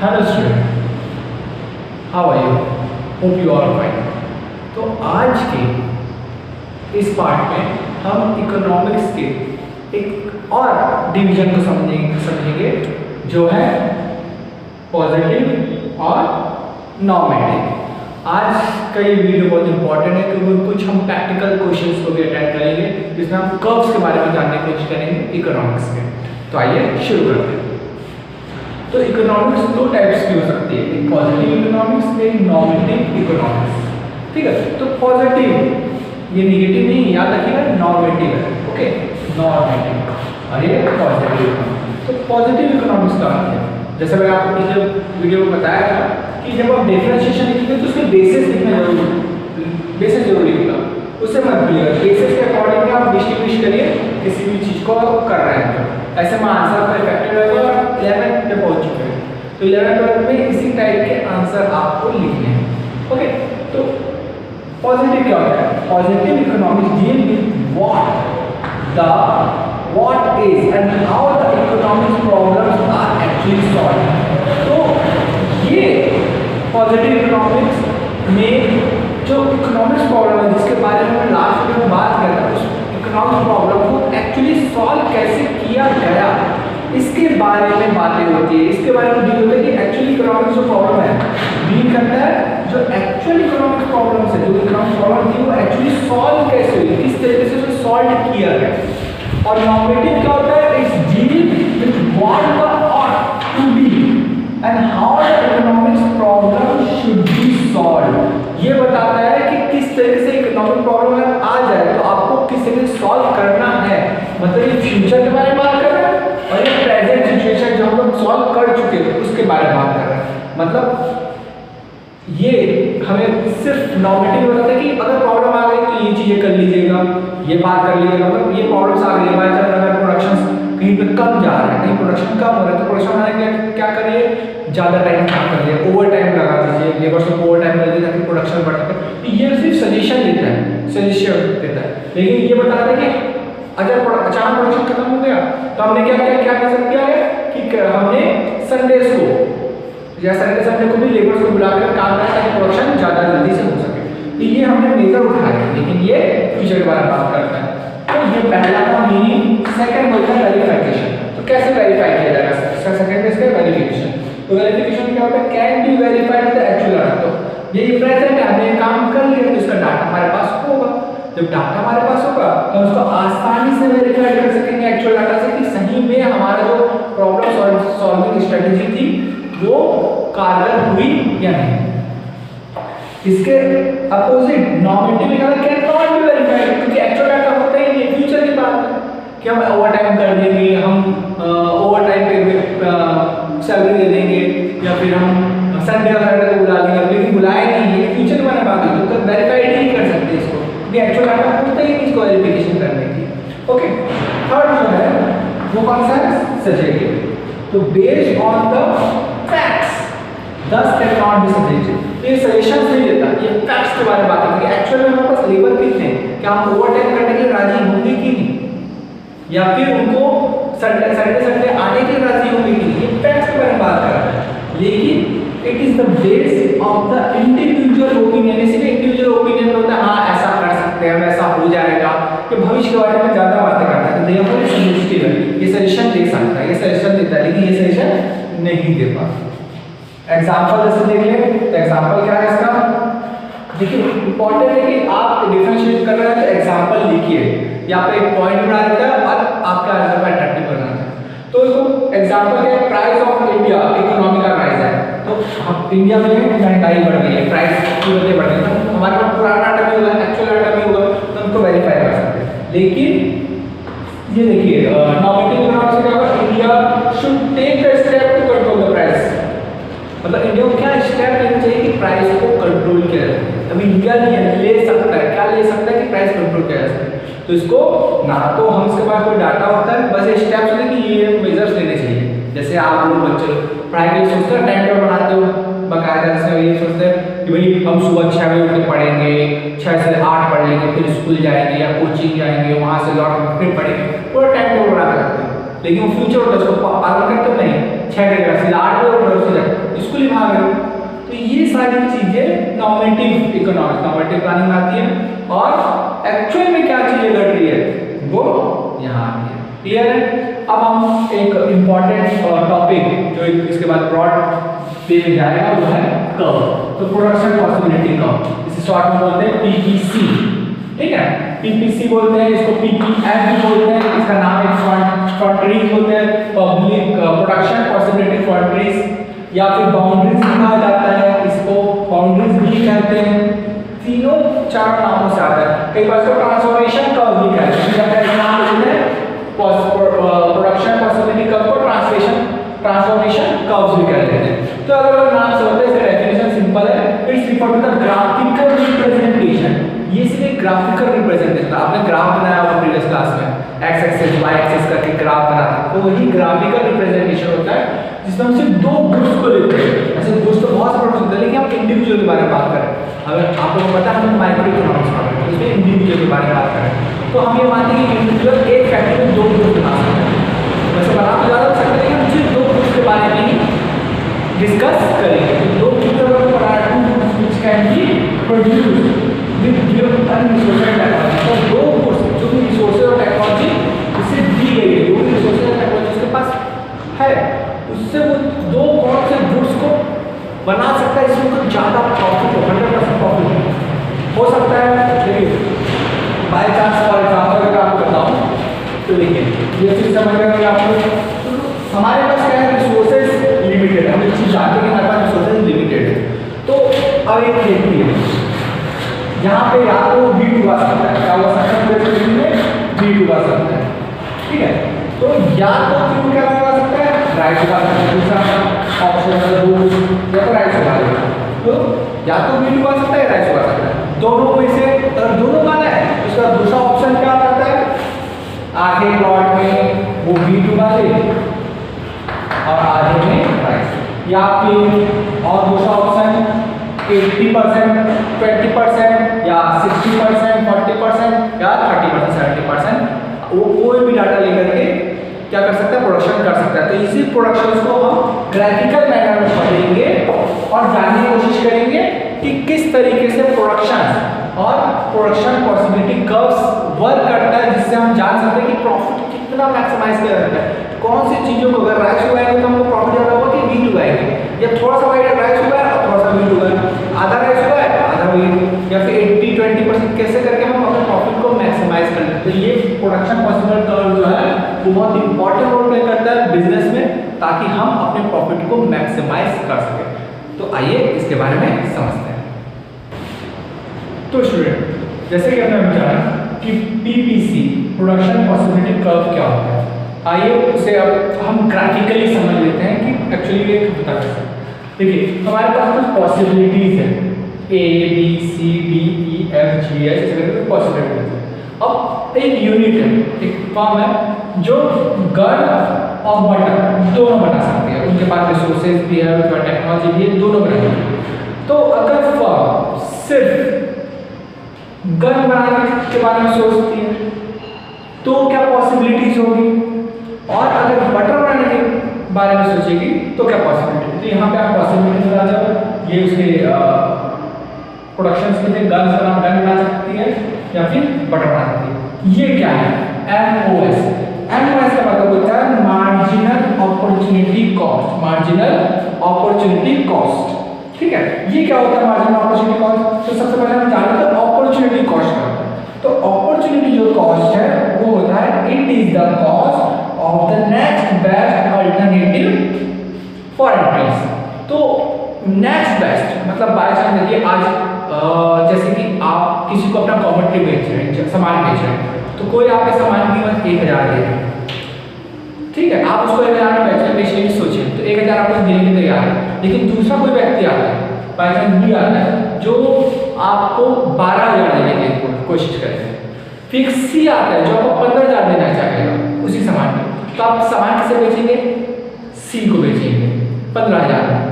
Hello student, how are you? Hope you are fine. तो आज के इस पार्ट में हम इकोनॉमिक्स के एक और डिवीजन को समझेंगे जो है पॉजिटिव और नॉर्मेटिव। आज का ये वीडियो बहुत इंपॉर्टेंट है क्योंकि कुछ हम प्रैक्टिकल क्वेश्चंस को भी अटेंड करेंगे जिसमें हम कर्व्स के बारे में जानने की कोशिश करेंगे इकोनॉमिक्स में। तो आइए शुरू करते हैं। तो इकोनॉमिक्स दो टाइप्स की हो सकती है, एक पॉजिटिव इकोनॉमिक्स, एक नॉर्मेटिव इकोनॉमिक्स। ठीक है, तो पॉजिटिव ये नेगेटिव नहीं, याद रखिएगा नॉर्मेटिव है। ओके, नॉर्मेटिव और ये पॉजिटिव। तो पॉजिटिव इकोनॉमिक्स का अर्थ है, जैसे मैंने आपको पिछले वीडियो में बताया था कि जब आप डिफरेंशिएशन लिखेंगे तो उसके बेसिस लिखना जरूर लिखिएगा, उससे मत भूलिएगा। बेसिस के अकॉर्डिंग आप डिस्टिंग्विश करिए किसी भी चीज को कर रहे हैं तो ऐसे में आंसर पर इफेक्टिव रहेगा। और 11th पे पहुंच चुके हैं तो 11th में इसी टाइप के आंसर आपको लिखने हैं। ओके, तो पॉजिटिव क्या होता है? Positive economics deal with what is and how the economic problems are actually solved. तो ये पॉजिटिव इकोनॉमिक्स में जो इकोनॉमिक्स प्रॉब्लम है जिसके बारे में लास्ट वीडियो में बात किया था, उस इकोनॉमिक प्रॉब्लम को एक्चुअली सॉल्व कैसे किया गया इसके बारे में बातें होती है। इसके बारे में डील होता है कि एक्चुअली इकोनॉमिक्स जो प्रॉब्लम है डील करता है जो एक्चुअल इकोनॉमिक प्रॉब्लम है, जो इकोनॉमिक प्रॉब्लम थी वो एक्चुअली सॉल्व कैसे हुई, किस तरीके से उसे सॉल्व किया गया। और नॉर्मेटिव क्या होता है? It's deal with what ought to be and how the economics problem should be solved। ये बताता है कि किस तरीके से इकोनॉमिक प्रॉब्लम आ जाए तो आपको किस तरीके से सॉल्व करना है। मतलब ये फ्यूचर के बारे में बात कर रहा है और ये प्रेजेंट सिचुएशन जो हम लोग सॉल्व कर चुके हैं उसके बारे में बात कर रहा है। मतलब ये हमें सिर्फ नॉर्मेटिव बताता है कि अगर प्रॉब्लम आ गई तो ये चीजें कर लीजिएगा, ये बात कर लीजिएगा। मतलब ये प्रॉब्लम्स आ गई, बाय चांस अगर प्रोडक्शन कहीं पे कम जा रहा है, कहीं प्रोडक्शन कम हो रहा है तो प्रोडक्शन आने के लिए क्या करिए, ज़्यादा टाइम काम कर लिए, ओवर टाइम लगा दीजिए, लेबर्स को ओवर टाइम कर दीजिए ताकि प्रोडक्शन बढ़ सके। तो ये सिर्फ सजेशन देता है, सजेशन देता है, लेकिन ये बताता है कि अगर अचानक प्रोडक्शन खत्म हो गया तो हमने क्या किया कि हमने संडेज को या संडे को भी लेबर्स को बुलाकर काम करा ताकि प्रोडक्शन ज़्यादा जल्दी से हो सके। तो ये हमने मेजर उठाया है, लेकिन ये फ्यूचर के बारे में बात करता है। तो ये पहला था मीनिंग। सेकंड बोलता है वेरिफिकेशन। तो कैसे वेरीफाई किया जाएगा? इसका सेकंड इसका वेरिफिकेशन। तो वेरिफिकेशन क्या होता है? Can be verified with actual data. तो ये प्रेजेंट है, हमने काम कर लिया तो इसका डाटा हमारे पास होगा। जब डाटा हमारे पास होगा तो उसको आसानी से वेरीफाई कर सकेंगे एक्चुअल डाटा से कि सही में हमारा जो प्रॉब्लम सॉल्विंग स्ट्रेटजी थी वो कारगर हुई या नहीं। इसके opposite normative can not be verified, क्योंकि एक्चुअल डाटा होता ही नहीं, फ्यूचर की बात है कि हम ओवर टाइम कर देंगे, हम ओवर टाइम पे सैलरी दे देंगे या फिर हम संडे को बुला देंगे, लेकिन बुलाए नहीं, ये फ्यूचर में बात है तो वेरीफाइड नहीं कर सकते इसको क्योंकि एक्चुअल डाटा होता ही नहीं इसको वेरिफिकेशन करने की। ओके, थर्ड जो है वो कौन सा है? सजेटिव। तो बेस्ड ऑन द फैक्ट्स दस कैन नॉट बी सजेटेड। ये सजेशंस नहीं देता, ये फैक्ट्स के बारे में बात करता है कि एक्चुअल में हमारे पास लेबर कितने हैं, क्या हम ओवर टाइम करने के लिए राजी होंगे कि नहीं, या फिर उनको संडे आने के लिए राजी होंगे कि नहीं। ये फैक्ट्स के बारे में बात कर रहा है, लेकिन it is the base of the individual opinion. इसीलिए इंडिविजुअल ओपिनियन होता है, हाँ ऐसा कर सकते हैं, ऐसा हो जाएगा, कि भविष्य के बारे में ज्यादा बातें करता है। तो देयरफॉर सजेस्टिव है, ये सजेशन दे सकता है, ये सजेशन देता है, लेकिन ये सजेशन नहीं दे पाता। एग्जाम्पल जैसे देख ले, तो एग्जाम्पल क्या है इसका? देखिए इंपॉर्टेंट है कि आप डिफरेंशिएट कर रहे हैं तो एग्जाम्पल लिखिए, यहाँ पे एक पॉइंट बना देता है और आपका आंसर का अट्रैक्टिव बनाना है। तो एग्जाम्पल है प्राइस ऑफ इंडिया, इकोनॉमी का प्राइस है। तो इंडिया में महंगाई बढ़ गई है, प्राइस कीमतें बढ़ गई, तो हमारे पास पुराना डाटा भी होगा, एक्चुअल डाटा भी होगा, तो हमको वेरीफाई कर सकते हैं। लेकिन ये देखिए नॉर्मेटिव इकोनॉमिक्स में क्या होगा? India should take the step to control the price. मतलब इंडिया को क्या स्टेप लेना चाहिए कि प्राइस को कंट्रोल किया जाए। अभी इंडिया ले सकता है, क्या ले सकता है कि प्राइस कंट्रोल किया जा सके। तो इसको ना तो हम इसके पास कोई डाटा होता है, बस स्टेप्स लें कि ये मेजर्स लेने चाहिए। जैसे आप लोग बच्चे पढ़ाई के लिए सोचते हैं, टाइम टेबल बनाते हो बाकायदा से, ये सोचते हैं कि भाई हम सुबह 6 बजे उठ के पढ़ेंगे, 6 से 8 पढ़ लेंगे, फिर स्कूल जाएंगे या कोचिंग जाएंगे, वहाँ से लौट फिर पढ़ेंगे, पूरा टाइम टेबल बना करते हैं। लेकिन वो फ्यूचर होता है उसको पालन करते नहीं, 6 घंटे 8 बजे सारी चीजें नॉर्मेटिव इकोनॉमिक्स, नॉर्मेटिव प्लानिंग आती है, और एक्चुअल में क्या चीजें घट रही है वो यहाँ आती है। क्लियर है? अब हम एक इंपॉर्टेंट टॉपिक जो इसके बाद ब्रॉड पे में जाएगा वो है कर्व। तो प्रोडक्शन पॉसिबिलिटी कर्व, इसे शॉर्ट में बोलते हैं पीपीसी। ठीक है, पीपीसी बोलते हैं इसको, पीपीएफ भी बोलते हैं, इसका नाम एक फ्रंटरीज बोलते हैं, पब्लिक प्रोडक्शन पॉसिबिलिटी फ्रंटरीज, या फिर बाउंड्रीज भी कहा जाता है, इसको बाउंड्रीज भी कहते हैं। तीनों चार नामों से आता है। कई बार इसको ट्रांसफॉर्मेशन कर्व भी कहते हैं, जब एग्जाम लेते हैं प्रोडक्शन पॉसिबिलिटी कर्व को ट्रांसफॉर्मेशन कर्व्स भी कहते हैं। तो अलग अलग नाम से होते हैं, इसका डेफिनेशन सिंपल है, it's refer to the graphical representation. ये सिर्फ ग्राफिकल रिप्रेजेंटेशन, आपने ग्राफ बनाया होगा प्रीवियस क्लास में, एक्स एक्सिस वाई एक्सिस करके ग्राफ बनाते हैं, तो वही ग्राफिकल रिप्रेजेंटेशन होता है, जिसमें हम सिर्फ दो ग्रुप्स को लेते हैं। ऐसे ग्रुप्स तो बहुत सारे होते हैं, लेकिन हम इंडिविजुअल के बारे में बात करें, अगर आप लोगों को पता है हम माइक्रो इकोनॉमिक्स पढ़ रहे हैं, इसमें इंडिविजुअल के बारे में बात करें, तो हम ये मानते हैं कि इंडिविजुअल एक फैक्ट्री में दो ग्रुप बना सकते हैं। वैसे बना तो ज़्यादा सकते हैं, हम सिर्फ दो ग्रुप के बारे में ही डिस्कस करेंगे। तो दो ग्रुप अगर बना which can be produced with given resources technology. तो दो ग्रुप जो भी रिसोर्सेज और टेक्नोलॉजी इससे दी गई है, जो भी रिसोर्सेज और टेक्नोलॉजी उसके पास है, उससे वो दो कौन से गुड्स को बना सकता है इसमें तो ज़्यादा प्रॉफिट हो, 100% प्रॉफिट हो सकता है। देखिए बाय चांस फॉर एग्जाम्पल अगर आपको बताऊँ तो देखिए ये चीज़ समझ में आपको, हमारे पास क्या है, रिसोर्सेज लिमिटेड है, हम एक चीज़ जानते हैं कि हमारे पास रिसोर्सेज लिमिटेड है। तो अब एक खेती है, यहाँ पे या तो वीट उगा सकता है, क्या उगा सकता है पूरे जमीन में, वीट उगा सकता है। ठीक है, तो या तो क्यों क्या उगा सकता है, राइस उगा सकता है, दूसरा ऑप्शन है दूध, या तो राइस उगा सकता है। तो या तो वीट उगा सकता है, राइस उगा सकता है, दोनों में से अगर दोनों उगाना है, उसका दूसरा ऑप्शन क्या रहता है, आधे प्लॉट में वो वीट उगा दे और आधे में राइस, या फिर और दूसरा ऑप्शन 80%, 20% या 60%, 40% या 30%, 70%, वो कोई भी डाटा लेकर के क्या कर सकता है, प्रोडक्शन कर सकता है। तो इसी प्रोडक्शन को हम ग्राफिकल मैनर में पढ़ेंगे और जानने की कोशिश करेंगे कि किस तरीके से प्रोडक्शन और प्रोडक्शन पॉसिबिलिटी कर्व्स वर्क करता है, जिससे हम जान सकते हैं कि प्रॉफिट कितना मैक्सिमाइज किया जाता है। कौन सी चीज़ों को अगर राइस उगाएंगे तो हमको प्रॉफिट ज़्यादा होगा कि वीट उगाएंगे, या थोड़ा सा राइस उगाया और थोड़ा सा वीट उगाया, आधा राइस उगाया आधा वीट, या फिर 80-20% कैसे करके हम अपने प्रॉफिट को मैक्सिमाइज कर लेते हैं। तो ये प्रोडक्शन पॉसिबल कर्व जो है वो बहुत इंपॉर्टेंट रोल प्ले करता है बिजनेस में, ताकि हम अपने प्रॉफिट को मैक्सिमाइज कर सकें। तो आइए इसके बारे में समझते हैं। तो स्टूडेंट जैसे कि हमने जाना कि पीपीसी प्रोडक्शन पॉसिबिलिटी कर्व क्या होता है, आइए उसे अब हम ग्राफिकली समझ लेते हैं कि एक्चुअली ये होता है। देखिए हमारे पास कुछ पॉसिबिलिटीज है, A B C D E F G H इस तरह की पॉसिबिलिटीज है। अब एक यूनिट है, एक फॉर्म है जो गन और बटन दोनों बना सकती है, उनके पास रिसोर्सेज भी है, उनका टेक्नोलॉजी भी है, दोनों बनाएंगे। तो अगर फॉर्म सिर्फ गन बनाने के बारे में सोचती है तो क्या पॉसिबिलिटीज होगी, और अगर बटन बनाने के बारे में सोचेगी तो क्या पॉसिबिलिटी। तो यहाँ पे आप पॉसिबिलिटीज आ जाओ, ये उसके प्रोडक्शंस के लिए गन बना सकती है या फिर बटन बना सकती है। ये क्या है, एमओएस। एमओएस का मतलब होता है marginal opportunity cost, marginal opportunity cost. ठीक है, ये क्या होता है मार्जिनल अपॉर्चुनिटी कॉस्ट। तो सबसे पहले हम जानते हैं अपॉर्चुनिटी कॉस्ट क्या होता है। तो अपॉर्चुनिटी जो कॉस्ट है वो होता है it is the cost of the next best alternative for entries. तो नेक्स्ट बेस्ट मतलब बाय चांस देखिए आज जैसे कि आप किसी को अपना कॉमोडिटी बेच रहे हैं, सामान बेच रहे हैं, तो कोई आपके सामान की कीमत 1000 दे रहा है, ठीक है, आप उसको 1000 में बेचने की सोचिए तो 1000 आपको देने के तैयार है। लेकिन दूसरा कोई व्यक्ति आता है, बाय चांस भी आता है, जो आपको 12000 देने की कोशिश करते हैं, फिर सी आता है जो आपको 15000 देना चाहेगा उसी सामान में, तो आप सामान किसे बेचेंगे, सी को बेचेंगे 15000 में।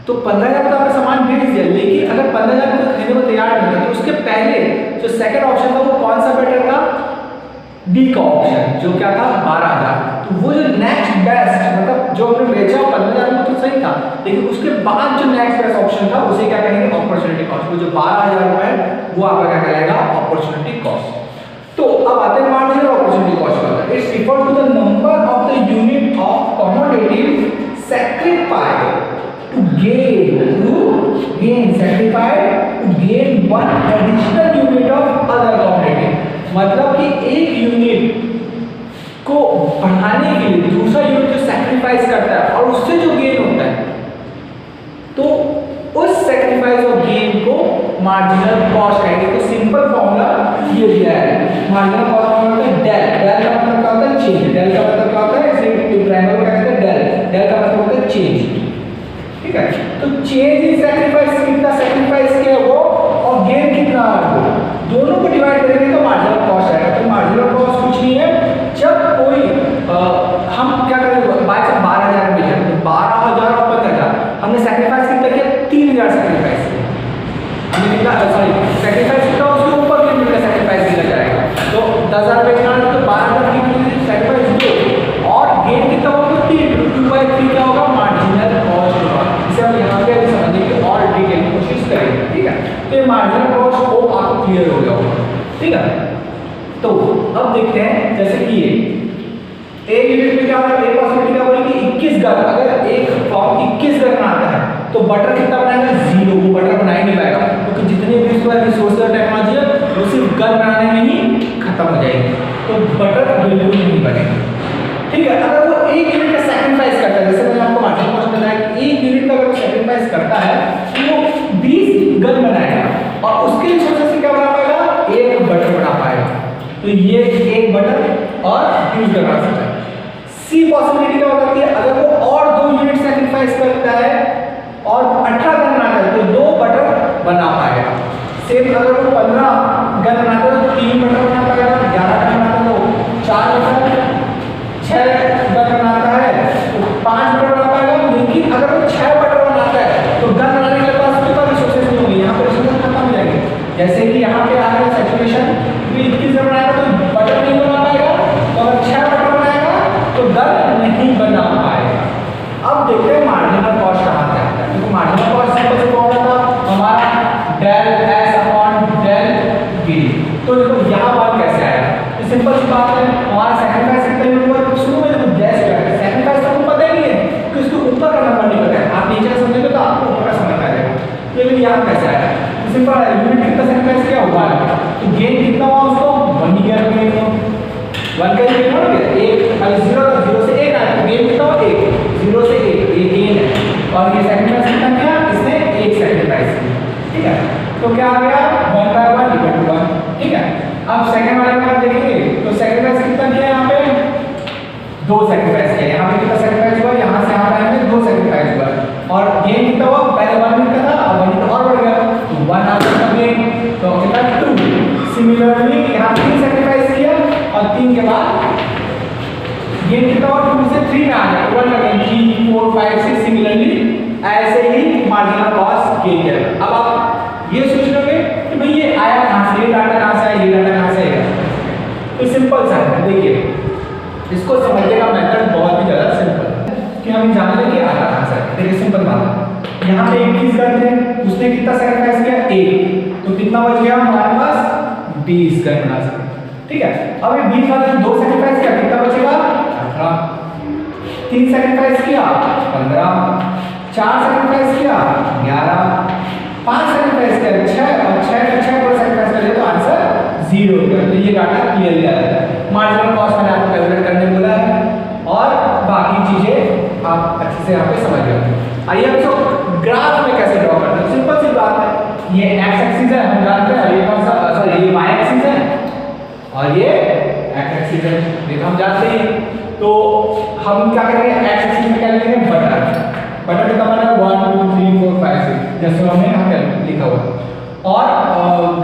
तो 15000 तो आपका सामान बेच दिया, लेकिन अगर 15000 को खरीदने को तैयार नहीं था तो उसके पहले जो सेकंड ऑप्शन था वो कौन सा बेटर था, डी का ऑप्शन जो क्या था 12000। तो वो जो नेक्स्ट बेस्ट मतलब जो हमने बेचा 15,000 में तो सही था, लेकिन उसके बाद जो नेक्स्ट बेस्ट ऑप्शन था उसे क्या कहेंगे, अपॉर्चुनिटी कॉस्ट। वो जो 12,000 रुपए वो आपका क्या कहलाएगा, अपॉर्चुनिटी कॉस्ट। तो अब आते हैं मार्जिनल अपॉर्चुनिटी कॉस्ट पर। It's refer to the number of the unit of commodity sacrificed to gain sacrificed to gain one additional unit of other commodity। मतलब कि एक यूनिट को बढ़ाने के लिए दूसरा यूनिट जो सैक्रिफाइस करता है और उससे जो गेन होता है, तो उस सैक्रिफाइस और गेन को मार्जिनल कॉस्ट कहेंगे। तो सिंपल फॉर्मूला ये दिया है, मार्जिनल कॉस्ट फॉर्मूला है डेल। डेल का मतलब क्या होता है, चेंज। डेल का मतलब क्या होता है, इसे ट्रायंगल का कहते हैं डेल। डेल का मतलब होता है चेंज, ठीक है। तो चेंज इन सैक्रिफाइस, कितना सैक्रिफाइस किया वो और गेन कितना है वो, दोनों को डिवाइड करेंगे तो मार्जिनल कॉस्ट आएगा। तो मार्जिनल कॉस्ट कुछ नहीं है, जब कोई हम क्या करेंगे, बाय 12,000 में बेचा तो 12,000 और 15,000 हमने सैक्रिफाइस कितना किया, 3,000 सैक्रिफाइस किया हमने, कितना सॉरी सैक्रिफाइस कितना, उसके ऊपर भी मिलकर सैक्रिफाइस किया जाएगा। तो 10,000 बेचना है तो 12,000 की सैक्रिफाइस दो और गेन कितना होगा, 2/3 क्या होगा, मार्जिनल कॉस्ट होगा। इसे हम यहाँ पे अभी समझने की और डिटेल की कोशिश करेंगे, ठीक है। तो ये मार्जिनल कॉस्ट को आपको क्लियर हो गया होगा, ठीक है। तो अब देखते हैं, जैसे कि ये एक यूनिट में क्या होगा, एक पॉसिबिलिटी क्या बोली कि 21 गन, अगर एक फॉर्म 21 गन बनाता है तो बटर कितना बनाएगा, 0। वो बटर बना ही नहीं पाएगा, क्योंकि जितने भी उसके पास रिसोर्स और टेक्नोलॉजी है वो सिर्फ गन बनाने में ही खत्म हो जाएगी, तो बटर बिल्कुल नहीं बनेगा, ठीक है। अगर वो एक यूनिट का सैक्रिफाइस करता है, जैसे मैंने आपको मार्जिनल कॉस्ट बताया कि एक यूनिट का अगर वो सैक्रिफाइस करता है तो वो 20 गन बनाएगा और उसके रिसोर्सेज से क्या बना पाएगा, एक बटर बना पाएगा। तो ये एक बटर और 20 गन बना सकता है। सी पॉसिबिलिटी क्या होती है, अगर वो और 2 यूनिट सैक्रिफाइस करता है और 18 गन बनाता है तो 2 बटर बना पाएगा। सेम अगर वो 15 गन बनाता है तो 3 बटर बना पाएगा, 11 गन बनाता है तो 4 बटर, 6 गन बनाता है तो 5 बटर बना पाएगा। लेकिन अगर वो 6 बटर बनाता है तो गन बनाने के पास उसके पास रिसोर्सेज नहीं होंगे, यहाँ पर रिसोर्सेज खत्म हो जाएंगे। जैसे कि यहाँ पे आ रहा है सैचुरेशन, 21 गन बनाएगा तो बटर नहीं बना पाएगा, तो अगर 6 बटर बनाएगा तो गन नहीं बना पाएगा। अब देखते हैं मार्जिनल कॉस्ट कहाँ से आता है। तो मार्जिनल कॉस्ट सिंपल से कौन था हमारा, del S upon del V. तो देखो यहाँ बात कैसे आएगा, तो सिंपल सी बात है, हमारा सैक्रिफाइस कितना यूनिट हुआ, शुरू में जब गैस करते हैं सैक्रिफाइस तो आपको पता ही नहीं है कि उसके ऊपर का नंबर नहीं पता है, आप नीचे का समझेंगे तो आपको ऊपर का समझ आ जाएगा। तो लेकिन यहाँ कैसे आएगा, तो सिंपल है, यूनिट कितना सैक्रिफाइस किया हुआ है तो गेन कितना हुआ, उसको 1 गया, गेन को 1 का गेन हो गया, 1 और 0 से 1 आया तो गेन कितना हुआ, 1, 0 से 1 ये गेन है। और ये सैक्रिफाइस कितना किया, इसने 1 सैक्रिफाइस किया, ठीक है। तो क्या आ गया, 1/1 इक्वल टू 1, ठीक है। अब सेकंड वाले में आप देखेंगे तो सैक्रिफाइस कितना किया, यहाँ पे 2 सैक्रिफाइस किया, यहाँ पे कितना सैक्रिफाइस हुआ, यहाँ से यहाँ आएंगे 2 सैक्रिफाइस हुआ और गेन कितना हुआ, पहले 1 मिनट का था अब 1 मिनट और बढ़ गया तो 1 आ गया गेन, तो कितना 2। सिमिलरली यहाँ 3 सैक्रिफाइस किया और 3 के बाद गेन कितना हुआ, 2 से 3 में आ गया, 1 अगेन 3 4 5 6। सिमिलरली ऐसे ही मार्जिनल कॉस्ट गेन करेगा। अब आप ये सोच लोगे कि भाई ये आया कहाँ से, ये डाटा कहाँ से आया, ये डाटा कहाँ से आएगा, तो सिंपल सा है, देखिए इसको समझने का मेथड बहुत ही ज़्यादा सिंपल है कि हम जान लें कि आया कहाँ से। देखिए सिंपल बात है, यहाँ पे 21 गन थे, उसने कितना सैक्रिफाइस किया, 1, तो कितना बच गया हमारे पास, 20 गन बना सकते, ठीक है। अब ये 20 वाले 2 सैक्रिफाइस किया, कितना बचेगा, 18। 3 सैक्रिफाइस किया, 15। 4 सैक्रिफाइस किया, 11। 5 सैक्रिफाइस किया, 6 और 6 का 6 को सैक्रिफाइस कर लिया तो आंसर 0 हो गया। तो ये डाटा क्लियरली आ जाता है। मार्जिनल कॉस्ट मैंने आपको कैलकुलेट करने बोला है और बाकी चीजें आप अच्छे से यहाँ पे समझ गए। आइए हम इसको ग्राफ में कैसे ड्रॉ करते हैं, सिंपल सी बात है, ये एक्स एक्सिस है, हम जानते हैं, ये कौन सा, सॉरी ये वाई एक्सिस है और ये एक्स एक्सिस है, ये हम जानते हैं। तो हम क्या करेंगे, एक्स एक्सिस में क्या लिखेंगे, बटर कितना बना, 1 2 3 4 5 6 जैसे हमने यहाँ पे लिखा हुआ, और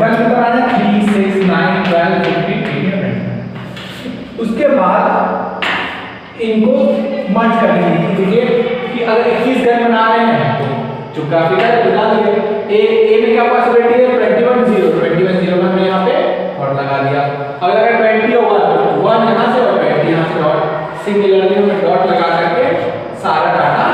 गन कितना बना, 3 6 9 12 15 18 19। उसके बाद इनको मर्ज कर देंगे, देखिए कि अगर 21 गन बना रहे हैं तो जो ग्राफिकल बता दिए, ए में क्या पॉसिबिलिटी है, 21 0 में हमने यहाँ पे और लगा दिया। अगर 20 होगा तो 1 यहाँ से और 20 यहाँ से और सिमिलरली हमने डॉट लगा करके सारा डाटा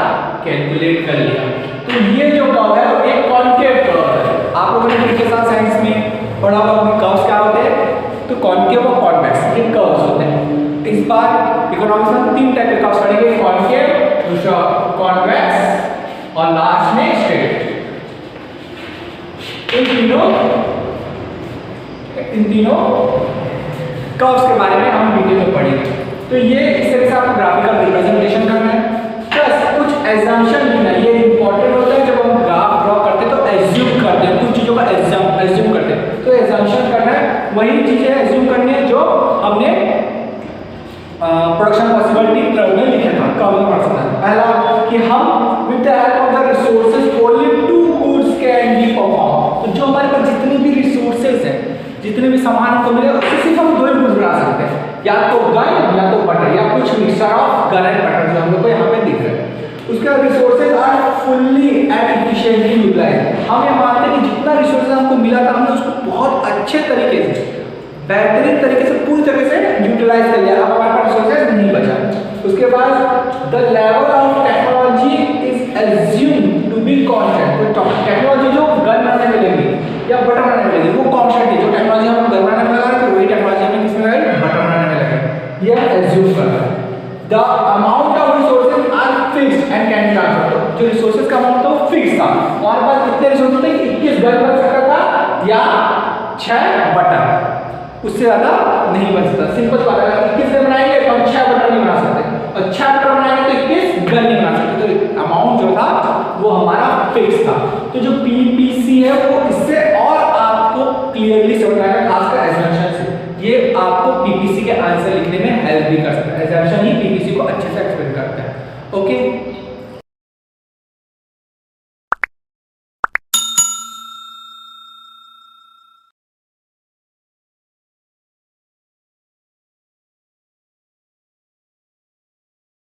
कैलकुलेट कर लिया। तो ये जो कर्व है वो एक कॉन्केव कर्व है। आप लोगों ने के साथ साइंस में पढ़ा होगा कर्व्स क्या होते हैं, तो कॉन्केव और कॉन्वेक्स ये कर्व्स होते हैं। इस बार इकोनॉमिक्स में 3 टाइप के कर्व्स पढ़ेंगे, कॉन्केव, दूसरा कॉन्वेक्स और लास्ट में स्ट्रेट। इन तीनों कर्व्स के बारे में हम डिटेल में पढ़ेंगे। तो ये इस तरह से आपको ग्राफिकल रिप्रेजेंटेशन करना है, प्लस कुछ एग्जाम्पशन भी ना, ये इंपॉर्टेंट होता है जब हम ग्राफ ड्रॉ करते हैं तो एज्यूम करते हैं, कुछ चीजों का एज्यूम करते हैं, तो एग्जाम्पशन करना है, वही चीजें एज्यूम करनी है जो हमने प्रोडक्शन पॉसिबिलिटी कर्व में लिखा था, कर्व में पढ़ सकते हैं। पहला कि हम with the help of the resources only 2 goods can be perform, तो जो हमारे पास जितने भी रिसोर्सेज हैं, जितने भी सामान हमको मिले उससे सिर्फ हम 2 ही गुड्स बना सकते हैं, या तो गन या तो बटर, या कुछ mixture of gun and butter जो हम लोग को यहाँ पे दिख रहा है। उसके resources are fully and efficiently utilised. हम ये मानते हैं कि जितना रिसोर्सेज हमको मिला था हमने उसको बहुत अच्छे तरीके से, बेहतरीन तरीके से, पूरी तरह से यूटिलाइज कर लिया, अब हमारे पास रिसोर्सेज नहीं बचा। उसके बाद the level of technology is assumed to be constant, तो टेक्नोलॉजी जो गन बनाने में लगेगी या बटर बनाने में लगेगी वो कांस्टेंट है, जो टेक्नोलॉजी हम गन बनाने में लगा रहे थे वही टेक्नोलॉजी हमें किसमें लगाएगी, बटर बनाने में लगेगी, ये एज्यूम कर रहा है। The amount of resources are fixed and can transfer, जो रिसोर्सेज का अमाउंट था वो फिक्स था, हमारे पास कितने रिसोर्सेज थे, 21 गन बन सकता था या 6 बटर, उससे ज्यादा नहीं बन सकता। सिंपल बात है, 21 गन बनाएंगे तो हम 6 बटर नहीं बना सकते, और 6 बटर बनाएंगे तो 21 गन नहीं बना सकते, तो अमाउंट जो था वो हमारा फिक्स था। तो जो पीपीसी है वो इससे और आपको क्लियरली समझ आएगा, खासकर एग्जाम्पशन से ये आपको पीपीसी के आंसर लिखने में हेल्प भी कर सकता है, एग्जाम्पशन ही पीपीसी को अच्छे से एक्सप्लेन करता है। ओके,